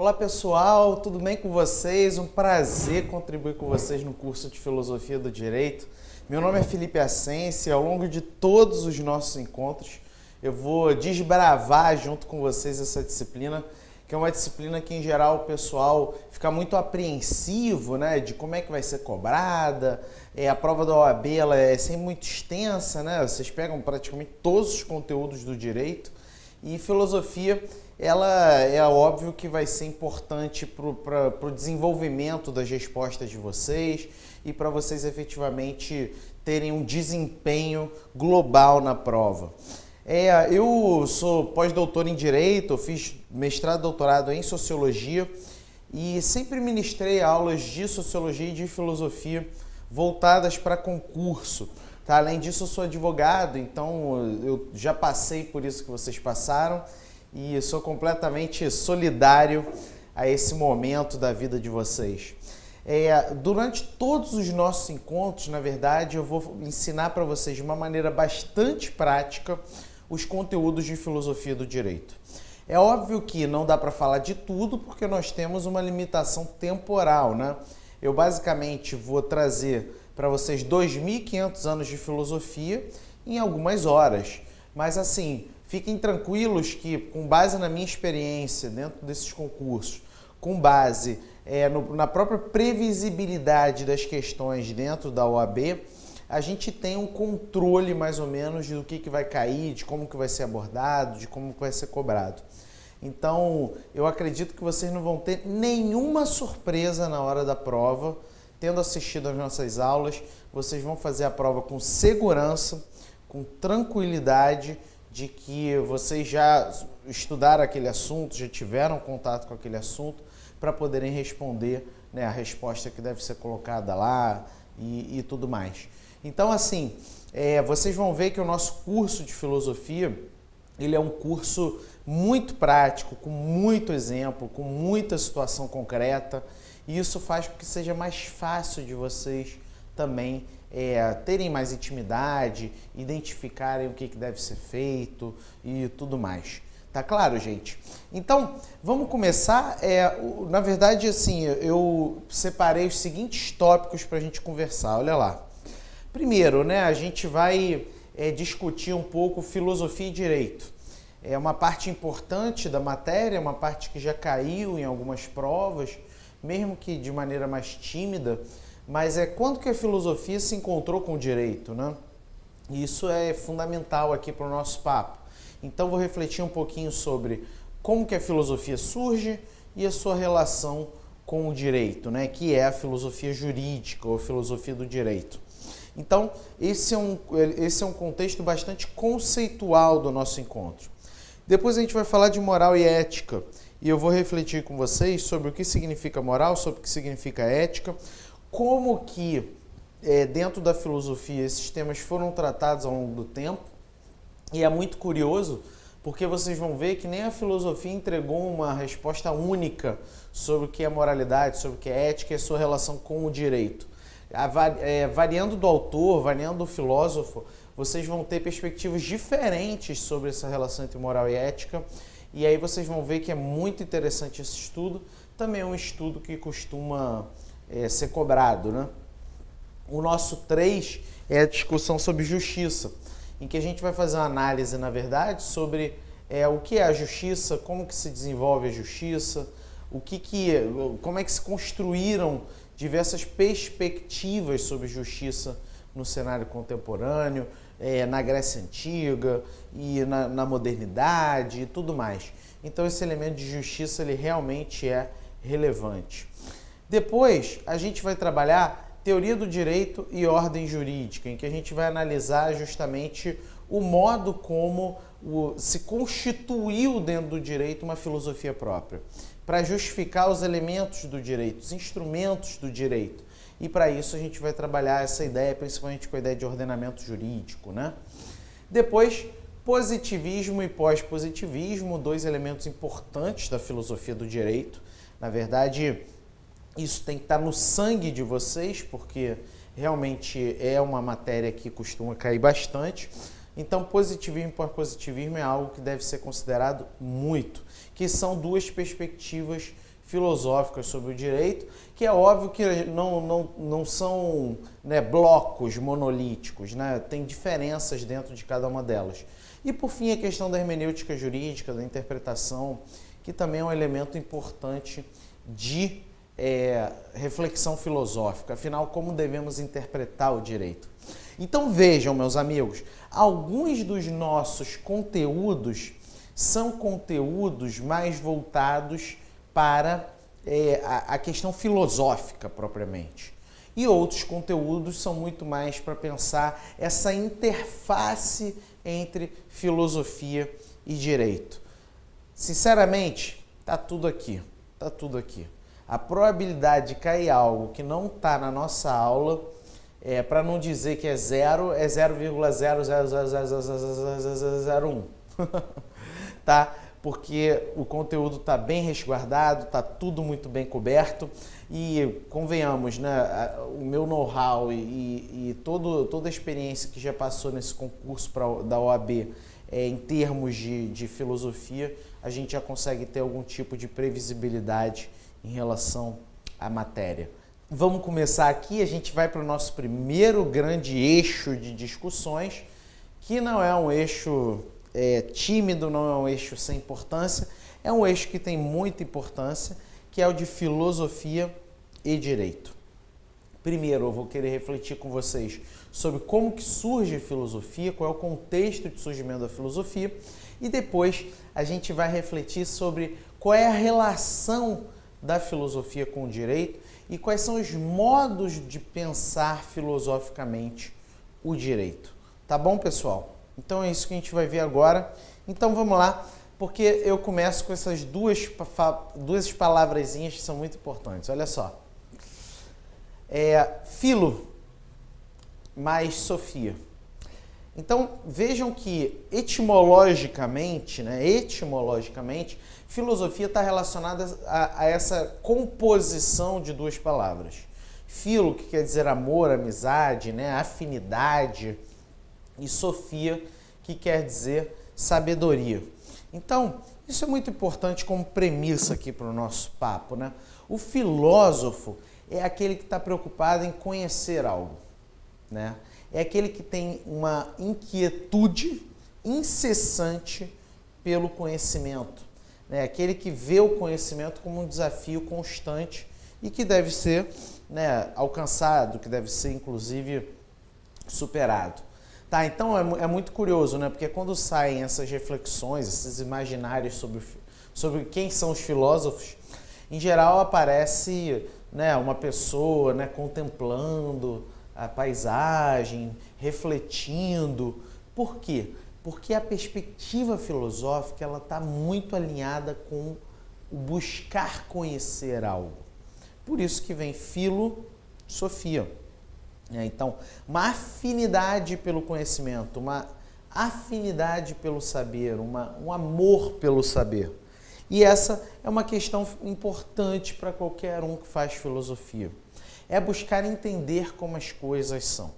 Olá pessoal, tudo bem com vocês? Um prazer contribuir com vocês no curso de Filosofia do Direito. Meu nome é Felipe Assensi e ao longo de todos os nossos encontros eu vou desbravar junto com vocês essa disciplina, que é uma disciplina que em geral o pessoal fica muito apreensivo, né, de como é que vai ser cobrada. A prova da OAB ela é sempre muito extensa, né? Vocês pegam praticamente todos os conteúdos do direito e filosofia ela é óbvio que vai ser importante para o desenvolvimento das respostas de vocês e para vocês efetivamente terem um desempenho global na prova. Eu sou pós-doutor em Direito, eu fiz mestrado e doutorado em Sociologia e sempre ministrei aulas de Sociologia e de Filosofia voltadas para concurso. Tá? Além disso, eu sou advogado, então eu já passei por isso que vocês passaram e sou completamente solidário a esse momento da vida de vocês. Durante todos os nossos encontros, na verdade, eu vou ensinar para vocês de uma maneira bastante prática os conteúdos de filosofia do direito. É óbvio que não dá para falar de tudo porque nós temos uma limitação temporal, né? Eu basicamente vou trazer para vocês 2.500 anos de filosofia em algumas horas, mas assim, fiquem tranquilos que, com base na minha experiência dentro desses concursos, com base na própria previsibilidade das questões dentro da OAB, a gente tem um controle mais ou menos do que vai cair, de como que vai ser abordado, de como que vai ser cobrado. Então, eu acredito que vocês não vão ter nenhuma surpresa na hora da prova. Tendo assistido às nossas aulas, vocês vão fazer a prova com segurança, com tranquilidade, de que vocês já estudaram aquele assunto, já tiveram contato com aquele assunto, para poderem responder, né, a resposta que deve ser colocada lá e tudo mais. Então, assim, vocês vão ver que o nosso curso de filosofia, ele é um curso muito prático, com muito exemplo, com muita situação concreta, e isso faz com que seja mais fácil de vocês também terem mais intimidade, identificarem o que deve ser feito e tudo mais. Tá claro, gente? Então, vamos começar. Na verdade, assim, eu separei os seguintes tópicos para a gente conversar. Olha lá. Primeiro, né, a gente vai discutir um pouco filosofia e direito. É uma parte importante da matéria, uma parte que já caiu em algumas provas, mesmo que de maneira mais tímida, mas quando que a filosofia se encontrou com o direito, né? Isso é fundamental aqui para o nosso papo. Então vou refletir um pouquinho sobre como que a filosofia surge e a sua relação com o direito, né? Que é a filosofia jurídica ou filosofia do direito. Então esse é um contexto bastante conceitual do nosso encontro. Depois a gente vai falar de moral e ética e eu vou refletir com vocês sobre o que significa moral, sobre o que significa ética, como que dentro da filosofia esses temas foram tratados ao longo do tempo. E é muito curioso porque vocês vão ver que nem a filosofia entregou uma resposta única sobre o que é moralidade, sobre o que é ética e a sua relação com o direito. Variando do autor, variando do filósofo, vocês vão ter perspectivas diferentes sobre essa relação entre moral e ética. E aí vocês vão ver que é muito interessante esse estudo. Também é um estudo que costuma ser cobrado, né? O nosso 3 é a discussão sobre justiça, em que a gente vai fazer uma análise, na verdade, sobre o que é a justiça, como que se desenvolve a justiça, como é que se construíram diversas perspectivas sobre justiça no cenário contemporâneo, na Grécia Antiga e na modernidade e tudo mais. Então esse elemento de justiça ele realmente é relevante. Depois a gente vai trabalhar teoria do direito e ordem jurídica, em que a gente vai analisar justamente o modo como se constituiu dentro do direito uma filosofia própria, para justificar os elementos do direito, os instrumentos do direito. E para isso a gente vai trabalhar essa ideia, principalmente com a ideia de ordenamento jurídico, né? Depois, positivismo e pós-positivismo, 2 elementos importantes da filosofia do direito. Na verdade, isso tem que estar no sangue de vocês, porque realmente é uma matéria que costuma cair bastante. Então, positivismo e pós-positivismo é algo que deve ser considerado muito, que são 2 perspectivas filosóficas sobre o direito, que é óbvio que não são, né, blocos monolíticos, né? Tem diferenças dentro de cada uma delas. E por fim, a questão da hermenêutica jurídica, da interpretação, que também é um elemento importante de reflexão filosófica. Afinal, como devemos interpretar o direito? Então vejam, meus amigos, alguns dos nossos conteúdos são conteúdos mais voltados para a questão filosófica propriamente. E outros conteúdos são muito mais para pensar essa interface entre filosofia e direito. Sinceramente, tá tudo aqui, tá tudo aqui. A probabilidade de cair algo que não está na nossa aula, para não dizer que é zero, é 0,0000001. Tá? Porque o conteúdo está bem resguardado, está tudo muito bem coberto e, convenhamos, né, o meu know-how e toda a experiência que já passou nesse concurso da OAB em termos de filosofia, a gente já consegue ter algum tipo de previsibilidade em relação à matéria. Vamos começar aqui, a gente vai para o nosso primeiro grande eixo de discussões, que não é um eixo tímido, não é um eixo sem importância, é um eixo que tem muita importância, que é o de filosofia e direito. Primeiro, eu vou querer refletir com vocês sobre como que surge a filosofia, qual é o contexto de surgimento da filosofia, e depois a gente vai refletir sobre qual é a relação da filosofia com o direito e quais são os modos de pensar filosoficamente o direito. Tá bom, pessoal? Então é isso que a gente vai ver agora. Então vamos lá, porque eu começo com essas duas palavrezinhas que são muito importantes. Olha só. Filo mais sofia. Então vejam que etimologicamente, filosofia está relacionada a essa composição de duas palavras. Filo, que quer dizer amor, amizade, né, afinidade, e sofia, que quer dizer sabedoria. Então, isso é muito importante como premissa aqui para o nosso papo, né? O filósofo é aquele que está preocupado em conhecer algo, né? É aquele que tem uma inquietude incessante pelo conhecimento, né? Aquele que vê o conhecimento como um desafio constante e que deve ser, né, alcançado, que deve ser, inclusive, superado. Tá, então é muito curioso, né? Porque quando saem essas reflexões, esses imaginários sobre quem são os filósofos, em geral aparece, né, uma pessoa, né, contemplando a paisagem, refletindo. Por quê? Porque a perspectiva filosófica ela está muito alinhada com o buscar conhecer algo. Por isso que vem filosofia. Então, uma afinidade pelo conhecimento, uma afinidade pelo saber, um amor pelo saber. E essa é uma questão importante para qualquer um que faz filosofia. É buscar entender como as coisas são.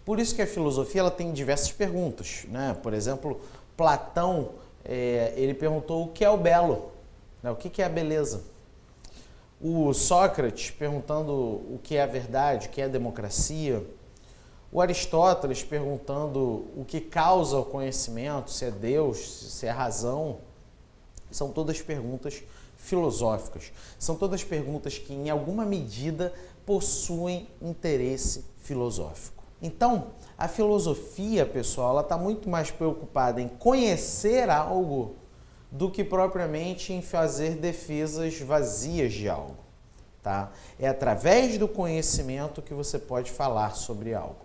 Por isso que a filosofia ela tem diversas perguntas, né? Por exemplo, Platão, ele perguntou o que é o belo, né? O que é a beleza? O Sócrates perguntando o que é a verdade, o que é a democracia. O Aristóteles perguntando o que causa o conhecimento, se é Deus, se é razão. São todas perguntas filosóficas. São todas perguntas que, em alguma medida, possuem interesse filosófico. Então, a filosofia, pessoal, ela está muito mais preocupada em conhecer algo do que propriamente em fazer defesas vazias de algo, tá? É através do conhecimento que você pode falar sobre algo.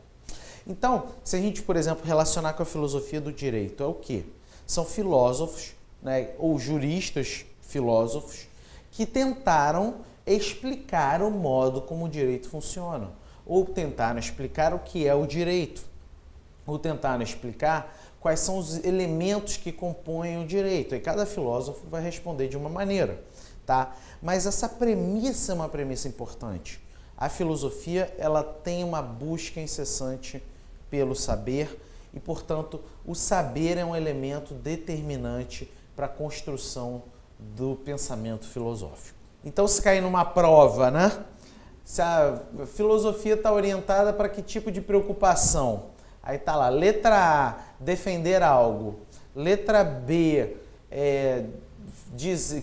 Então, se a gente, por exemplo, relacionar com a filosofia do direito, é o quê? São filósofos, né, ou juristas filósofos que tentaram explicar o modo como o direito funciona, ou tentaram explicar o que é o direito, ou tentaram explicar quais são os elementos que compõem o direito. E cada filósofo vai responder de uma maneira, tá? Mas essa premissa é uma premissa importante. A filosofia, ela tem uma busca incessante pelo saber e, portanto, o saber é um elemento determinante para a construção do pensamento filosófico. Então, se cair numa prova, né? Se a filosofia está orientada para que tipo de preocupação? Aí tá lá, letra A, defender algo. Letra B,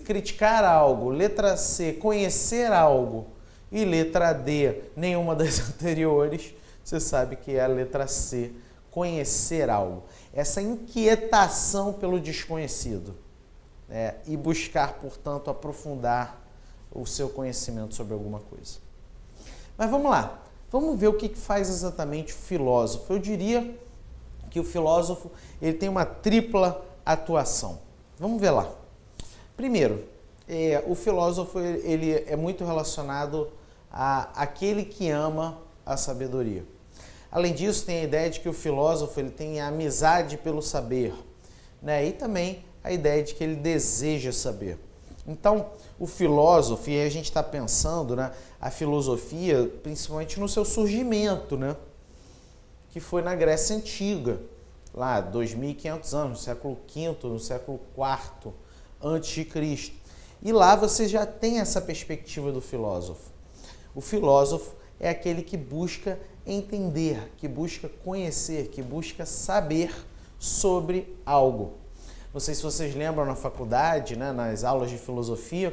criticar algo. Letra C, conhecer algo. E letra D, nenhuma das anteriores. Você sabe que é a letra C, conhecer algo. Essa inquietação pelo desconhecido. E buscar, portanto, aprofundar o seu conhecimento sobre alguma coisa. Mas vamos lá, vamos ver o que faz exatamente o filósofo. Eu diria que o filósofo ele tem uma tripla atuação. Vamos ver lá. Primeiro, o filósofo ele é muito relacionado àquele que ama a sabedoria. Além disso, tem a ideia de que o filósofo ele tem a amizade pelo saber, né? E também a ideia de que ele deseja saber. Então, o filósofo, e a gente está pensando, né, a filosofia, principalmente no seu surgimento, né, que foi na Grécia Antiga, lá 2.500 anos, no século V, no século IV a.C. E lá você já tem essa perspectiva do filósofo. O filósofo é aquele que busca entender, que busca conhecer, que busca saber sobre algo. Não sei se vocês lembram na faculdade, né, nas aulas de filosofia,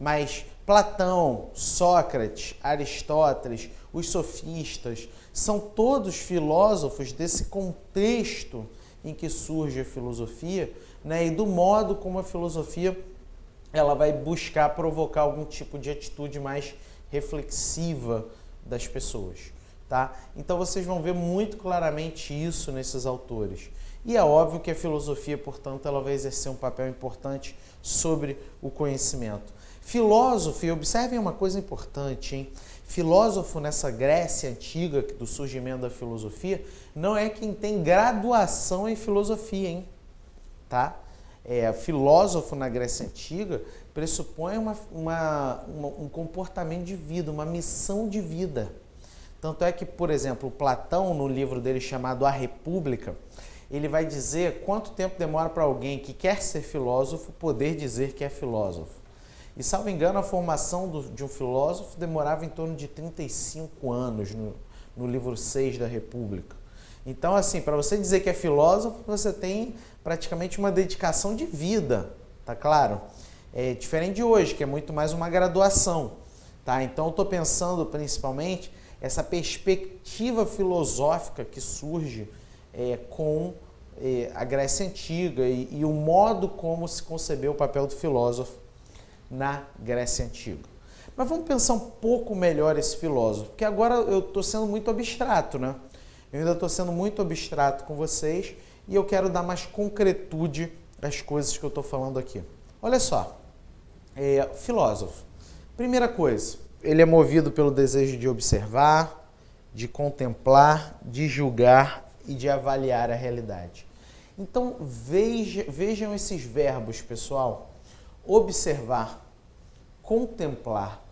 mas Platão, Sócrates, Aristóteles, os sofistas, são todos filósofos desse contexto em que surge a filosofia, né, e do modo como a filosofia ela vai buscar provocar algum tipo de atitude mais reflexiva das pessoas. Tá? Então vocês vão ver muito claramente isso nesses autores. E é óbvio que a filosofia, portanto, ela vai exercer um papel importante sobre o conhecimento. Filósofo, e observem uma coisa importante, hein? Filósofo nessa Grécia Antiga, do surgimento da filosofia, não é quem tem graduação em filosofia, hein? Tá? Filósofo na Grécia Antiga pressupõe um comportamento de vida, uma missão de vida. Tanto é que, por exemplo, Platão, no livro dele chamado A República, ele vai dizer quanto tempo demora para alguém que quer ser filósofo poder dizer que é filósofo. E, salvo engano, a formação de um filósofo demorava em torno de 35 anos no livro 6 da República. Então, assim, para você dizer que é filósofo, você tem praticamente uma dedicação de vida, tá claro? É diferente de hoje, que é muito mais uma graduação, tá? Então, eu estou pensando principalmente essa perspectiva filosófica que surge com a Grécia Antiga e o modo como se concebeu o papel do filósofo na Grécia Antiga. Mas vamos pensar um pouco melhor esse filósofo, porque agora eu estou sendo muito abstrato, né? Eu ainda estou sendo muito abstrato com vocês e eu quero dar mais concretude às coisas que eu estou falando aqui. Olha só, filósofo. Primeira coisa, ele é movido pelo desejo de observar, de contemplar, de julgar e de avaliar a realidade. Então, vejam esses verbos, pessoal. Observar, contemplar,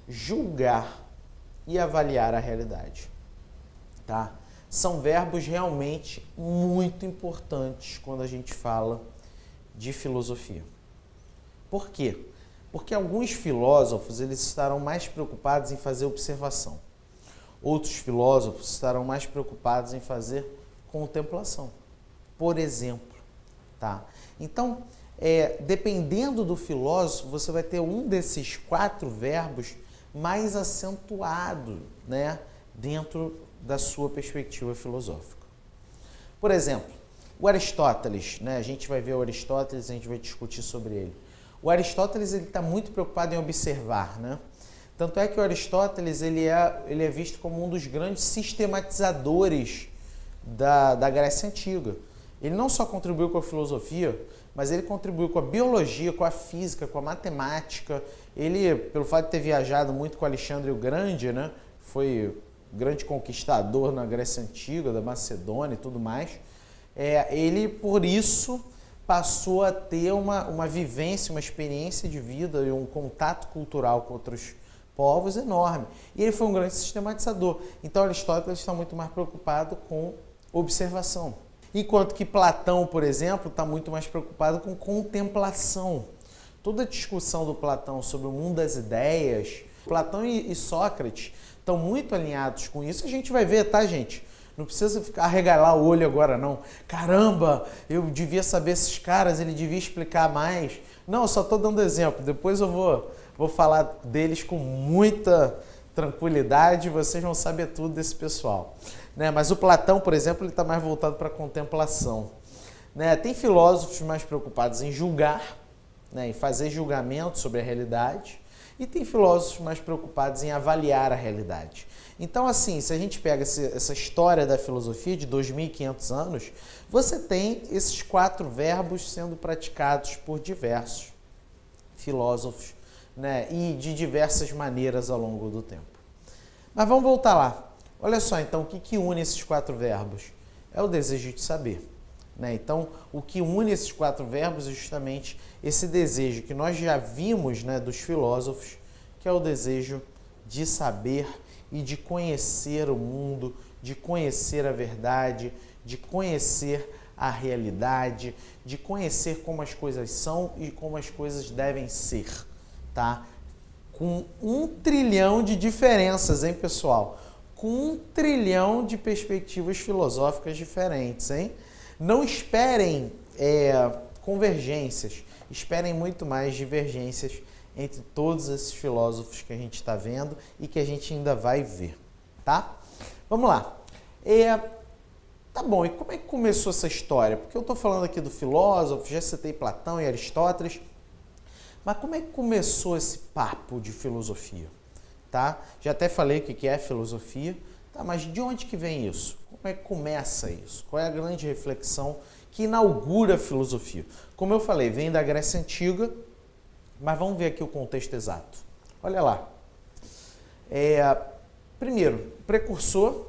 julgar e avaliar a realidade. Tá? São verbos realmente muito importantes quando a gente fala de filosofia. Por quê? Porque alguns filósofos eles estarão mais preocupados em fazer observação. Outros filósofos estarão mais preocupados em fazer contemplação, por exemplo. Tá? Então, dependendo do filósofo, você vai ter um desses 4 verbos mais acentuado, né, dentro da sua perspectiva filosófica. Por exemplo, o Aristóteles, né, a gente vai ver o Aristóteles, a gente vai discutir sobre ele. O Aristóteles está muito preocupado em observar, né? Tanto é que o Aristóteles ele é visto como um dos grandes sistematizadores da Grécia Antiga. Ele não só contribuiu com a filosofia, mas ele contribuiu com a biologia, com a física, com a matemática. Ele, pelo fato de ter viajado muito com Alexandre o Grande, né, foi grande conquistador na Grécia Antiga, da Macedônia e tudo mais, ele, por isso, passou a ter uma vivência, uma experiência de vida e um contato cultural com outros povos enorme. E ele foi um grande sistematizador. Então, Aristóteles está muito mais preocupado com observação. Enquanto que Platão, por exemplo, está muito mais preocupado com contemplação. toda a discussão do Platão sobre o mundo das ideias, Platão e Sócrates estão muito alinhados com isso. A gente vai ver, tá, gente? Não precisa ficar arregalar o olho agora, não. Caramba, eu devia saber esses caras, ele devia explicar mais. Não, eu só estou dando exemplo. Depois eu vou falar deles com muita tranquilidade, vocês vão saber tudo desse pessoal. Né? Mas o Platão, por exemplo, ele está mais voltado para a contemplação. Né? Tem filósofos mais preocupados em julgar, né? Em fazer julgamento sobre a realidade, e tem filósofos mais preocupados em avaliar a realidade. Então, assim, se a gente pega essa história da filosofia de 2.500 anos, você tem esses 4 verbos sendo praticados por diversos filósofos, né? E de diversas maneiras ao longo do tempo. Mas vamos voltar lá. Olha só, então, o que une esses 4 verbos? É o desejo de saber. Né? Então, o que une esses 4 verbos é justamente esse desejo que nós já vimos, né, dos filósofos, que é o desejo de saber e de conhecer o mundo, de conhecer a verdade, de conhecer a realidade, de conhecer como as coisas são e como as coisas devem ser, tá? Com 1 trilhão de diferenças, hein, pessoal? Com 1 trilhão de perspectivas filosóficas diferentes, hein? Não esperem convergências, esperem muito mais divergências entre todos esses filósofos que a gente está vendo e que a gente ainda vai ver, tá? Vamos lá. Tá bom, e como é que começou essa história? Porque eu estou falando aqui do filósofo, já citei Platão e Aristóteles, mas como é que começou esse papo de filosofia? Tá? Já até falei o que é filosofia, tá? Mas de onde que vem isso? Como é que começa isso? Qual é a grande reflexão que inaugura a filosofia? Como eu falei, vem da Grécia Antiga, mas vamos ver aqui o contexto exato. Olha lá. Primeiro, o precursor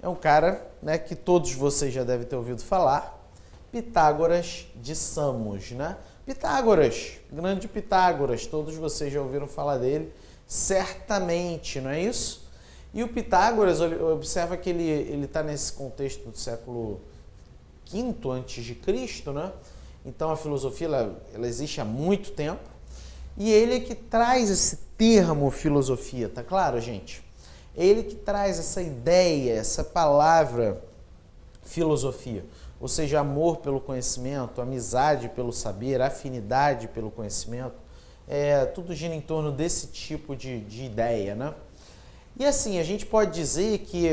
é um cara, né, que todos vocês já devem ter ouvido falar, Pitágoras de Samos, né? Pitágoras, grande Pitágoras, todos vocês já ouviram falar dele, certamente, não é isso? E o Pitágoras, observa que ele está nesse contexto do século V a.C., né? Então a filosofia ela existe há muito tempo, e ele é que traz esse termo filosofia, tá claro, gente? Ele que traz essa ideia, essa palavra filosofia, ou seja, amor pelo conhecimento, amizade pelo saber, afinidade pelo conhecimento, tudo gira em torno desse tipo de ideia, né? E assim, a gente pode dizer que,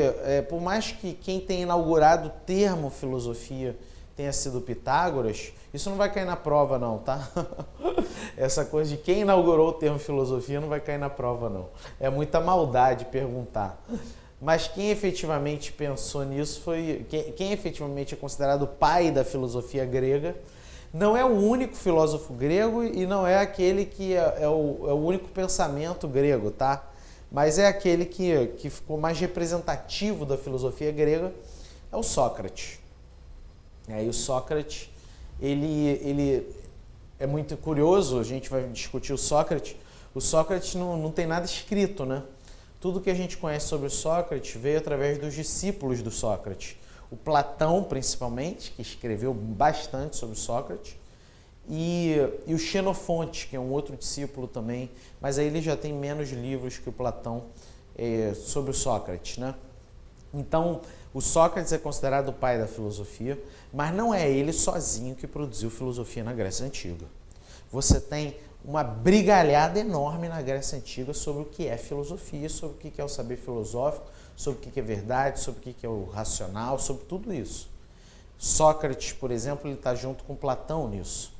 por mais que quem tenha inaugurado o termo filosofia tenha sido Pitágoras, isso não vai cair na prova não, tá? Essa coisa de quem inaugurou o termo filosofia não vai cair na prova não. É muita maldade perguntar. Mas quem efetivamente pensou nisso foi... Quem efetivamente é considerado o pai da filosofia grega, não é o único filósofo grego e não é aquele que é o único pensamento grego, tá? Mas é aquele que ficou mais representativo da filosofia grega, é o Sócrates. E o Sócrates, ele é muito curioso, a gente vai discutir o Sócrates. O Sócrates não tem nada escrito, né? Tudo que a gente conhece sobre o Sócrates veio através dos discípulos do Sócrates. O Platão, principalmente, que escreveu bastante sobre o Sócrates, e o Xenofonte, que é um outro discípulo também, mas aí ele já tem menos livros que o Platão sobre o Sócrates, né? Então, o Sócrates é considerado o pai da filosofia, mas não é ele sozinho que produziu filosofia na Grécia Antiga. Você tem uma brigalhada enorme na Grécia Antiga sobre o que é filosofia, sobre o que é o saber filosófico, sobre o que é verdade, sobre o que é o racional, sobre tudo isso. Sócrates, por exemplo, ele está junto com Platão nisso.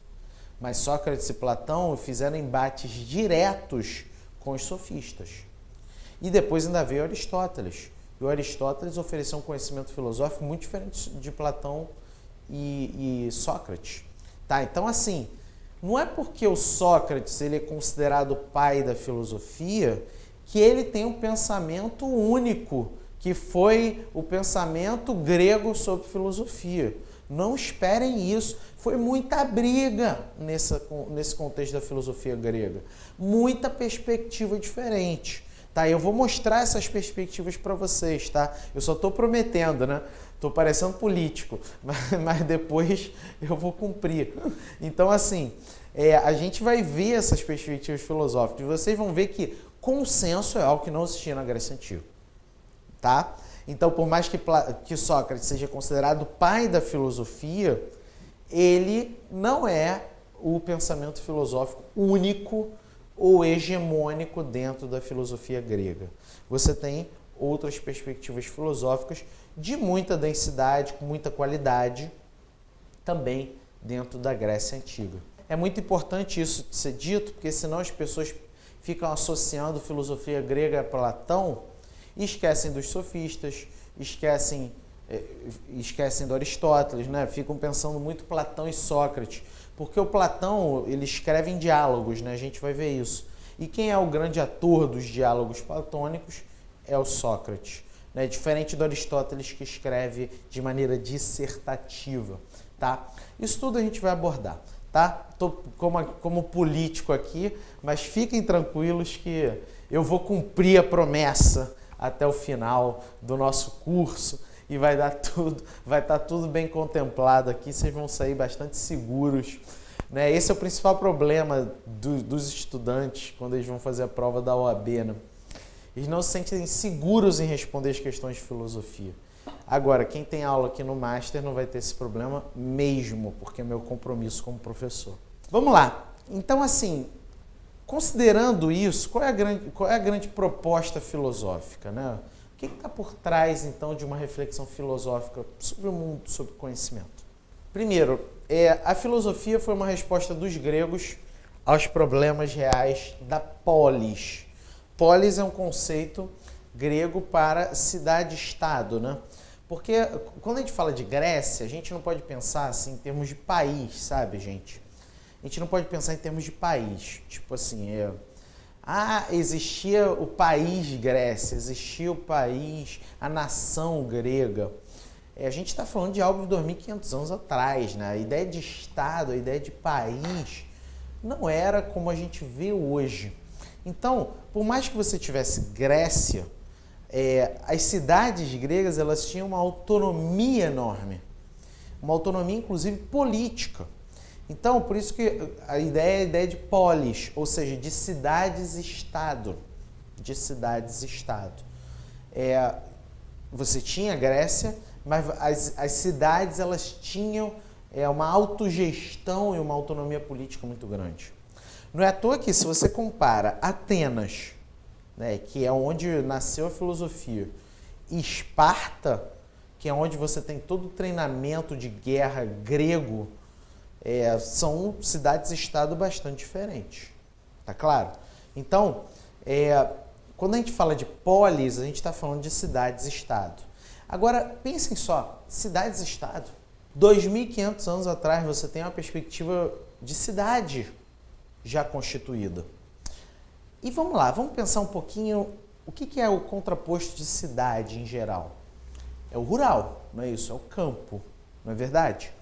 Mas Sócrates e Platão fizeram embates diretos com os sofistas. E depois ainda veio Aristóteles. E o Aristóteles ofereceu um conhecimento filosófico muito diferente de Platão e Sócrates. Tá? Então, assim, não é porque o Sócrates ele é considerado o pai da filosofia que ele tem um pensamento único, que foi o pensamento grego sobre filosofia. Não esperem isso. Foi muita briga nesse contexto da filosofia grega. Muita perspectiva diferente. Tá? Eu vou mostrar essas perspectivas para vocês, tá? Eu só estou prometendo, né? Estou parecendo político, mas depois eu vou cumprir. Então, assim, a gente vai ver essas perspectivas filosóficas. Vocês vão ver que consenso é algo que não existia na Grécia Antiga. Tá? Então, por mais que Sócrates seja considerado o pai da filosofia, ele não é o pensamento filosófico único ou hegemônico dentro da filosofia grega. Você tem outras perspectivas filosóficas de muita densidade, com muita qualidade, também dentro da Grécia Antiga. É muito importante isso ser dito, porque senão as pessoas ficam associando filosofia grega a Platão e esquecem dos sofistas, esquecem do Aristóteles, né? Ficam pensando muito Platão e Sócrates, porque o Platão, ele escreve em diálogos, né? A gente vai ver isso. E quem é o grande ator dos diálogos platônicos é o Sócrates, né? Diferente do Aristóteles, que escreve de maneira dissertativa, tá? Isso tudo a gente vai abordar, tá? Estou como político aqui, mas fiquem tranquilos que eu vou cumprir a promessa até o final do nosso curso e vai estar tudo bem contemplado aqui, vocês vão sair bastante seguros, né? Esse é o principal problema dos estudantes quando eles vão fazer a prova da OAB, né? Eles não se sentem seguros em responder as questões de filosofia. Agora, quem tem aula aqui no Master não vai ter esse problema mesmo, porque é meu compromisso como professor. Vamos lá. Então, assim, considerando isso, qual é a grande proposta filosófica, né? O que está por trás, então, de uma reflexão filosófica sobre o mundo, sobre o conhecimento? Primeiro, a filosofia foi uma resposta dos gregos aos problemas reais da polis. Polis é um conceito grego para cidade-estado, né? Porque quando a gente fala de Grécia, a gente não pode pensar assim em termos de país, sabe, gente? A gente não pode pensar em termos de país. Tipo assim, existia o país Grécia, existia o país, a nação grega. A gente está falando de algo de 2.500 anos atrás, né? A ideia de Estado, a ideia de país, não era como a gente vê hoje. Então, por mais que você tivesse Grécia, as cidades gregas, elas tinham uma autonomia enorme. Uma autonomia, inclusive, política. Então, por isso que a ideia é a ideia de polis, ou seja, de cidades-estado. De cidades-estado. Você tinha Grécia, mas as cidades, elas tinham uma autogestão e uma autonomia política muito grande. Não é à toa que, se você compara Atenas, né, que é onde nasceu a filosofia, e Esparta, que é onde você tem todo o treinamento de guerra grego, são cidades-estado bastante diferentes. Tá claro? Então, quando a gente fala de polis, a gente está falando de cidades-estado. Agora, pensem só, cidades-estado. 2.500 anos atrás, você tem uma perspectiva de cidade já constituída. E vamos lá, vamos pensar um pouquinho o que é o contraposto de cidade em geral. É o rural, não é isso? É o campo, não é verdade?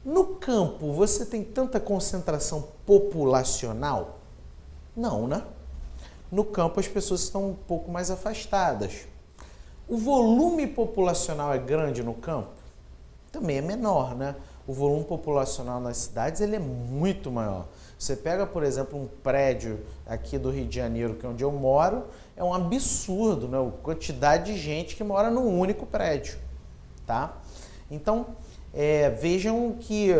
No campo, você tem tanta concentração populacional? Não, né? No campo, as pessoas estão um pouco mais afastadas. O volume populacional é grande no campo? Também é menor, né? O volume populacional nas cidades ele é muito maior. Você pega, por exemplo, um prédio aqui do Rio de Janeiro, que é onde eu moro, é um absurdo, né? A quantidade de gente que mora num único prédio, tá? Então, vejam que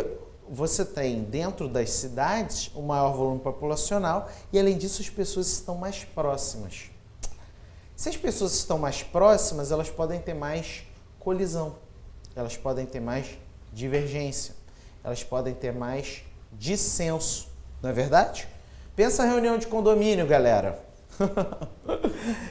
você tem dentro das cidades o maior volume populacional e, além disso, as pessoas estão mais próximas. Se as pessoas estão mais próximas, elas podem ter mais colisão, elas podem ter mais divergência, elas podem ter mais dissenso, não é verdade? Pensa em reunião de condomínio, galera.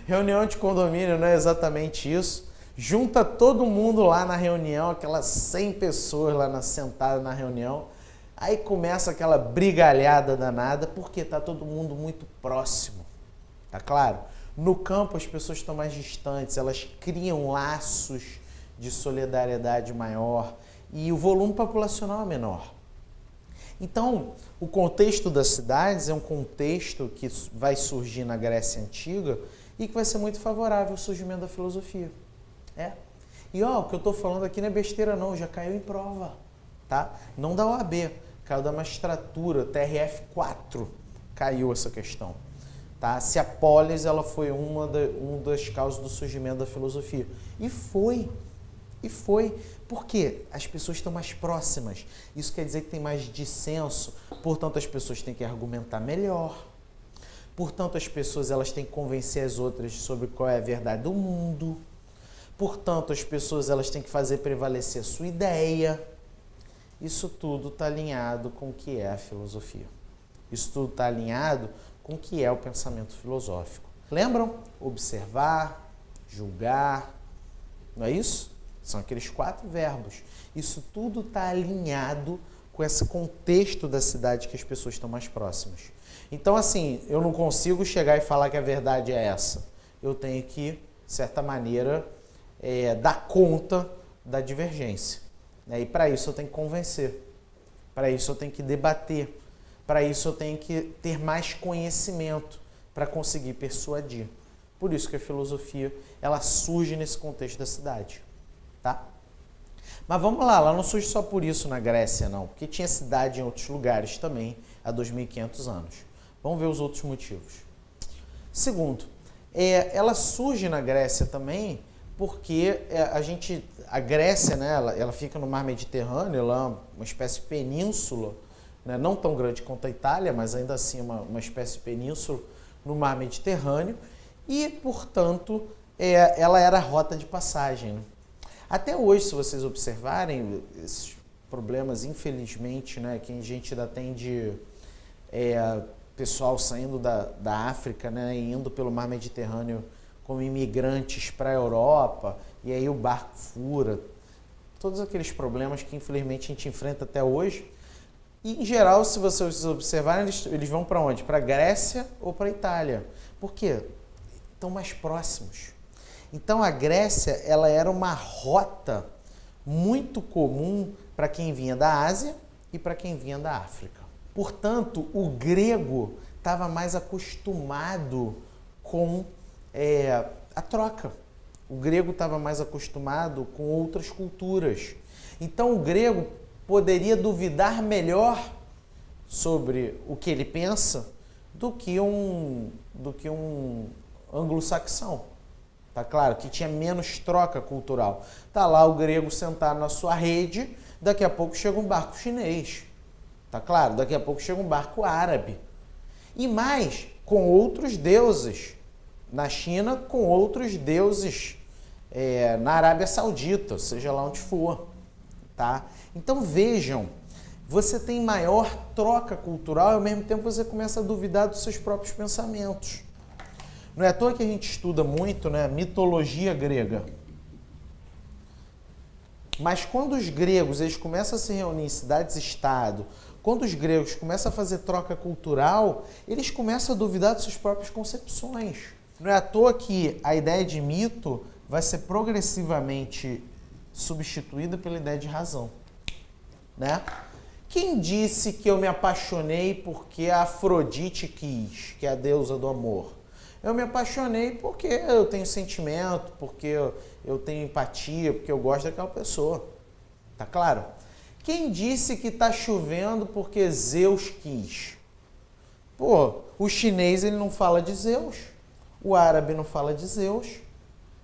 Reunião de condomínio não é exatamente isso. Junta todo mundo lá na reunião, aquelas 100 pessoas lá sentadas na reunião, aí começa aquela brigalhada danada, porque está todo mundo muito próximo, tá claro? No campo as pessoas estão mais distantes, elas criam laços de solidariedade maior e o volume populacional é menor. Então, o contexto das cidades é um contexto que vai surgir na Grécia Antiga e que vai ser muito favorável ao surgimento da filosofia. E o que eu estou falando aqui não é besteira não, já caiu em prova, tá? Não da OAB, caiu da magistratura, TRF4 caiu essa questão. Tá? Se a polis ela foi uma das causas do surgimento da filosofia. E foi. Por quê? As pessoas estão mais próximas. Isso quer dizer que tem mais dissenso. Portanto, as pessoas têm que argumentar melhor. Portanto, as pessoas elas têm que convencer as outras sobre qual é a verdade do mundo. Portanto, as pessoas elas têm que fazer prevalecer a sua ideia. Isso tudo está alinhado com o que é a filosofia. Isso tudo está alinhado com o que é o pensamento filosófico. Lembram? Observar, julgar, não é isso? São aqueles 4 verbos. Isso tudo está alinhado com esse contexto da cidade que as pessoas estão mais próximas. Então, assim, eu não consigo chegar e falar que a verdade é essa. Eu tenho que, de certa maneira, dar conta da divergência. E para isso eu tenho que convencer. Para isso eu tenho que debater. Para isso eu tenho que ter mais conhecimento para conseguir persuadir. Por isso que a filosofia ela surge nesse contexto da cidade. Tá? Mas vamos lá, ela não surge só por isso na Grécia, não. Porque tinha cidade em outros lugares também há 2.500 anos. Vamos ver os outros motivos. Segundo, ela surge na Grécia também porque a Grécia, né, ela fica no mar Mediterrâneo, ela é uma espécie de península, né, não tão grande quanto a Itália, mas ainda assim uma espécie de península no mar Mediterrâneo e, portanto, ela era a rota de passagem. Né? Até hoje, se vocês observarem, esses problemas, infelizmente, né, que a gente ainda tem de pessoal saindo da África, né, e indo pelo mar Mediterrâneo como imigrantes para a Europa, e aí o barco fura, todos aqueles problemas que infelizmente a gente enfrenta até hoje. E em geral, se vocês observarem, eles vão para onde? Para a Grécia ou para a Itália. Por quê? Estão mais próximos. Então a Grécia ela era uma rota muito comum para quem vinha da Ásia e para quem vinha da África. Portanto, o grego estava mais acostumado com a troca. O grego estava mais acostumado com outras culturas. Então, o grego poderia duvidar melhor sobre o que ele pensa do que um anglo-saxão. Tá claro? Que tinha menos troca cultural. Tá lá o grego sentado na sua rede, daqui a pouco chega um barco chinês. Tá claro? Daqui a pouco chega um barco árabe. E mais, com outros deuses. Na China, com outros deuses na Arábia Saudita, seja lá onde for. Tá? Então vejam, você tem maior troca cultural e ao mesmo tempo você começa a duvidar dos seus próprios pensamentos. Não é à toa que a gente estuda muito, né, mitologia grega. Mas quando os gregos eles começam a se reunir em cidades-estado, quando os gregos começam a fazer troca cultural, eles começam a duvidar de suas próprias concepções. Não é à toa que a ideia de mito vai ser progressivamente substituída pela ideia de razão. Né? Quem disse que eu me apaixonei porque a Afrodite quis, que é a deusa do amor? Eu me apaixonei porque eu tenho sentimento, porque eu tenho empatia, porque eu gosto daquela pessoa. Tá claro? Quem disse que está chovendo porque Zeus quis? Pô, o chinês ele não fala de Zeus, o árabe não fala de Zeus.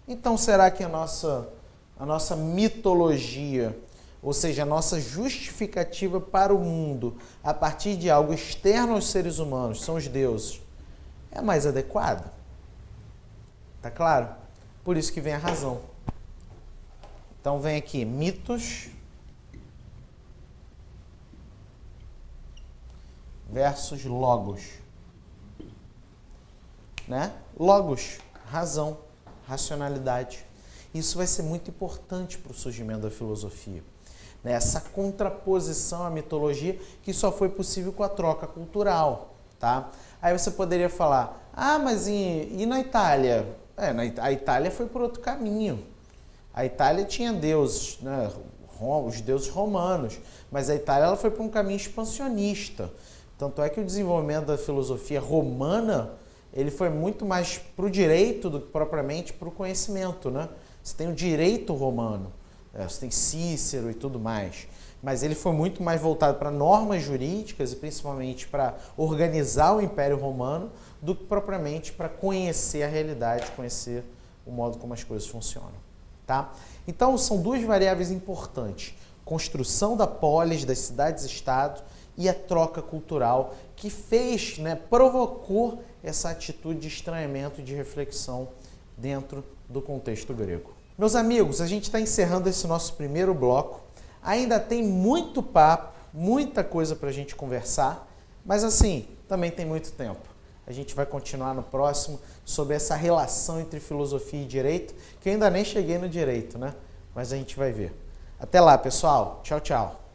Então será que a nossa mitologia, ou seja, a nossa justificativa para o mundo a partir de algo externo aos seres humanos, são os deuses, é mais adequada? Tá claro? Por isso que vem a razão. Então vem aqui, mitos versus logos. Né? Logos, razão, racionalidade. Isso vai ser muito importante para o surgimento da filosofia. Né? Essa contraposição à mitologia que só foi possível com a troca cultural. Tá? Aí você poderia falar, mas e na Itália? A Itália foi por outro caminho. A Itália tinha deuses, né? Os deuses romanos, mas a Itália ela foi por um caminho expansionista. Tanto é que o desenvolvimento da filosofia romana ele foi muito mais para o direito do que propriamente para o conhecimento. Né? Você tem o direito romano, você tem Cícero e tudo mais. Mas ele foi muito mais voltado para normas jurídicas e principalmente para organizar o Império Romano do que propriamente para conhecer a realidade, conhecer o modo como as coisas funcionam. Tá? Então, são duas variáveis importantes. Construção da polis, das cidades-estado e a troca cultural que fez, provocou essa atitude de estranhamento e de reflexão dentro do contexto grego. Meus amigos, a gente está encerrando esse nosso primeiro bloco. Ainda tem muito papo, muita coisa para a gente conversar, mas assim, também tem muito tempo. A gente vai continuar no próximo sobre essa relação entre filosofia e direito, que eu ainda nem cheguei no direito, né? Mas a gente vai ver. Até lá, pessoal. Tchau, tchau.